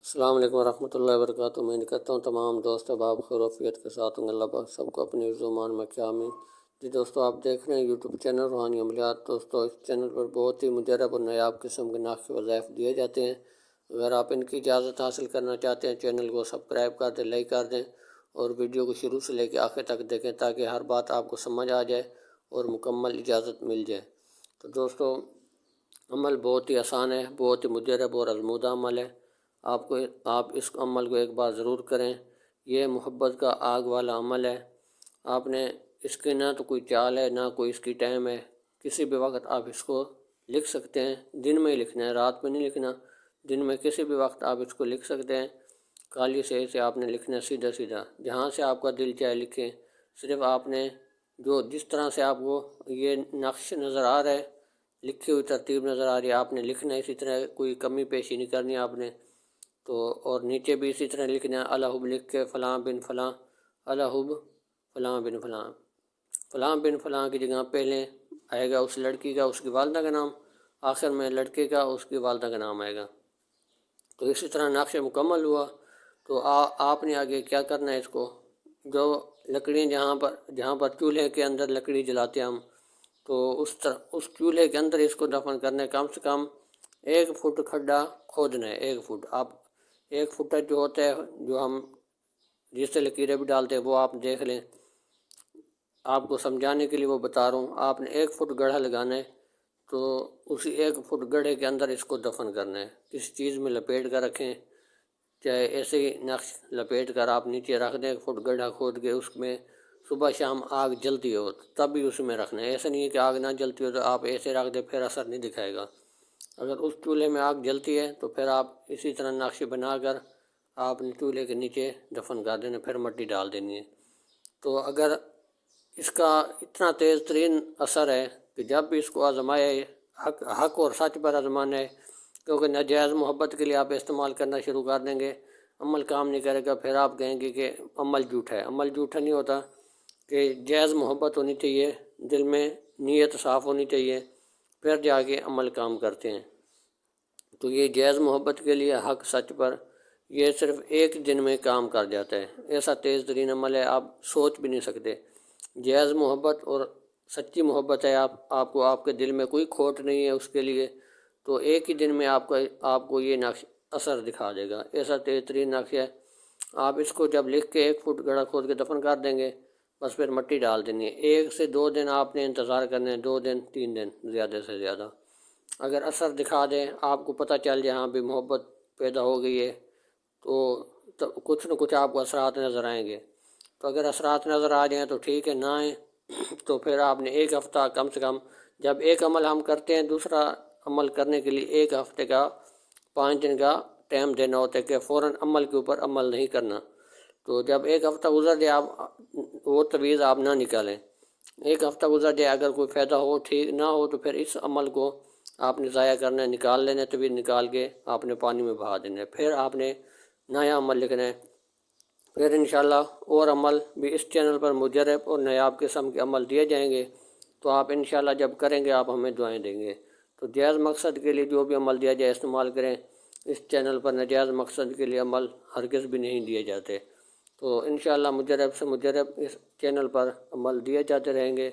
السلام علیکم ورحمۃ اللہ وبرکاتہ۔ امید کرتا ہوں تمام دوست احباب خیر و عافیت کے ساتھ ہوں گے۔ اللہ پاک سب کو اپنی حفظ و امان میں رکھے، آمین۔ جی دوستو، آپ دیکھ رہے ہیں یوٹیوب چینل روحانی عملیات۔ دوستو، اس چینل پر بہت ہی مجرب اور نایاب قسم کے نقش وظائف دیے جاتے ہیں۔ اگر آپ ان کی اجازت حاصل کرنا چاہتے ہیں، چینل کو سبسکرائب کر دیں، لائک کر دیں اور ویڈیو کو شروع سے لے کے آخر تک دیکھیں تاکہ ہر بات آپ کو سمجھ آ جائے اور مکمل اجازت مل جائے۔ تو دوستو، عمل بہت ہی آسان ہے، بہت ہی مجرب اور آزمودہ عمل ہے۔ آپ اس عمل کو ایک بار ضرور کریں۔ یہ محبت کا آگ والا عمل ہے۔ آپ نے اس کی نہ تو کوئی چال ہے، نہ کوئی اس کی ٹائم ہے۔ کسی بھی وقت آپ اس کو لکھ سکتے ہیں۔ دن میں ہی لکھنا ہے، رات میں نہیں لکھنا۔ دن میں کسی بھی وقت آپ اس کو لکھ سکتے ہیں۔ کالی سیاہی سے آپ نے لکھنا ہے، سیدھا سیدھا جہاں سے آپ کا دل چاہے لکھیں۔ صرف آپ نے جس طرح سے آپ کو یہ نقش نظر آ رہا ہے، لکھی ہوئی ترتیب نظر آ رہی ہے، آپ نے لکھنا ہے اسی طرح، کوئی کمی پیشی نہیں کرنی آپ نے۔ تو اور نیچے بھی اسی طرح لکھنا ہے، الحب لکھ کے فلاں بن فلاں، الحب فلاں بن فلاں، فلاں بن فلاں کی جگہ پہلے آئے گا اس لڑکی کا، اس کی والدہ کا نام، آخر میں لڑکے کا، اس کی والدہ کا نام آئے گا۔ تو اسی طرح نقش مکمل ہوا۔ تو آپ نے آگے کیا کرنا ہے، اس کو جو لکڑی جہاں پر چولہے کے اندر لکڑی جلاتے ہیں ہم، تو اس چولہے کے اندر اس کو دفن کرنا ہے۔ کم سے کم 1 فٹ کھڈا کھودنا ہے۔ 1 فٹ، آپ 1 فٹ جو ہوتا ہے، جو ہم جس سے لکیریں بھی ڈالتے ہیں، وہ آپ دیکھ لیں۔ آپ کو سمجھانے کے لیے وہ بتا رہا ہوں۔ آپ نے 1 فٹ گڑھا لگانا ہے، تو اسی 1 فٹ گڑھے کے اندر اس کو دفن کرنا ہے۔ کسی چیز میں لپیٹ کر رکھیں، چاہے ایسے ہی نقش لپیٹ کر آپ نیچے رکھ دیں۔ 1 فٹ گڑھا کھود کے اس میں صبح شام آگ جلتی ہو تب بھی اس میں رکھنا ہے۔ ایسا نہیں ہے کہ آگ نہ جلتی ہو تو آپ ایسے رکھ دیں، پھر اثر نہیں دکھائے گا۔ اگر اس چولہے میں آگ جلتی ہے تو پھر آپ اسی طرح نقش بنا کر آپ نے چولہے کے نیچے دفن کر دینا، پھر مٹی ڈال دینی ہے۔ تو اگر اس کا اتنا تیز ترین اثر ہے کہ جب بھی اس کو آزمائے، حق اور سچ پر آزمانا ہے، کیونکہ ناجائز محبت کے لیے آپ استعمال کرنا شروع کر دیں گے، عمل کام نہیں کرے گا، پھر آپ کہیں گے کہ عمل جھوٹا ہے۔ عمل جھوٹا نہیں ہوتا، کہ جائز محبت ہونی چاہیے، دل میں نیت صاف ہونی چاہیے، پھر جا کے عمل کام کرتے ہیں۔ تو یہ جائز محبت کے لیے حق سچ پر یہ صرف 1 دن میں کام کر جاتا ہے۔ ایسا تیز ترین عمل ہے، آپ سوچ بھی نہیں سکتے۔ جائز محبت اور سچی محبت ہے، آپ کو آپ کے دل میں کوئی کھوٹ نہیں ہے اس کے لیے، تو 1 ہی دن میں آپ کو یہ نقش اثر دکھا دے گا۔ ایسا تیز ترین نقش ہے۔ آپ اس کو جب لکھ کے 1 فٹ گڑھا کھود کے دفن کر دیں گے، بس پھر مٹی ڈال دینی ہے۔ 1 سے 2 دن آپ نے انتظار کرنا ہے، 2 دن 3 دن زیادہ سے زیادہ۔ اگر اثر دکھا دیں، آپ کو پتہ چل جائے ہاں بھی محبت پیدا ہو گئی ہے، تو کچھ نہ کچھ آپ کو اثرات نظر آئیں گے۔ تو اگر اثرات نظر آ جائیں تو ٹھیک ہے، نہ آئیں تو پھر آپ نے 1 ہفتہ کم سے کم، جب ایک عمل ہم کرتے ہیں، دوسرا عمل کرنے کے لیے 1 ہفتے کا 5 دن کا ٹائم دینا ہوتا ہے، کہ فوراً عمل کے اوپر عمل نہیں کرنا۔ تو جب 1 ہفتہ گزر جائے، آپ وہ تویز آپ نہ نکالیں۔ 1 ہفتہ گزر جائے، اگر کوئی فائدہ ہو ٹھیک، نہ ہو تو پھر اس عمل کو آپ نے ضائع کرنا ہے، نکال لینا ہے، تویز نکال کے آپ نے پانی میں بہا دینا ہے۔ پھر آپ نے نیا عمل لکھنا ہے۔ پھر انشاءاللہ اور عمل بھی اس چینل پر مجرب اور نایاب قسم کے عمل دیے جائیں گے، تو آپ انشاءاللہ جب کریں گے آپ ہمیں دعائیں دیں گے۔ تو جائز مقصد کے لیے جو بھی عمل دیا جائے استعمال کریں۔ اس چینل پر ناجائز مقصد کے لیے عمل ہرگز بھی نہیں دیے جاتے۔ تو انشاءاللہ مجرب سے مجرب اس چینل پر عمل دیے جاتے رہیں گے،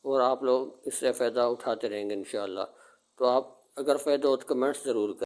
اور آپ لوگ اس سے فائدہ اٹھاتے رہیں گے انشاءاللہ۔ تو آپ اگر فائدہ ہو تو کمنٹس ضرور کریں۔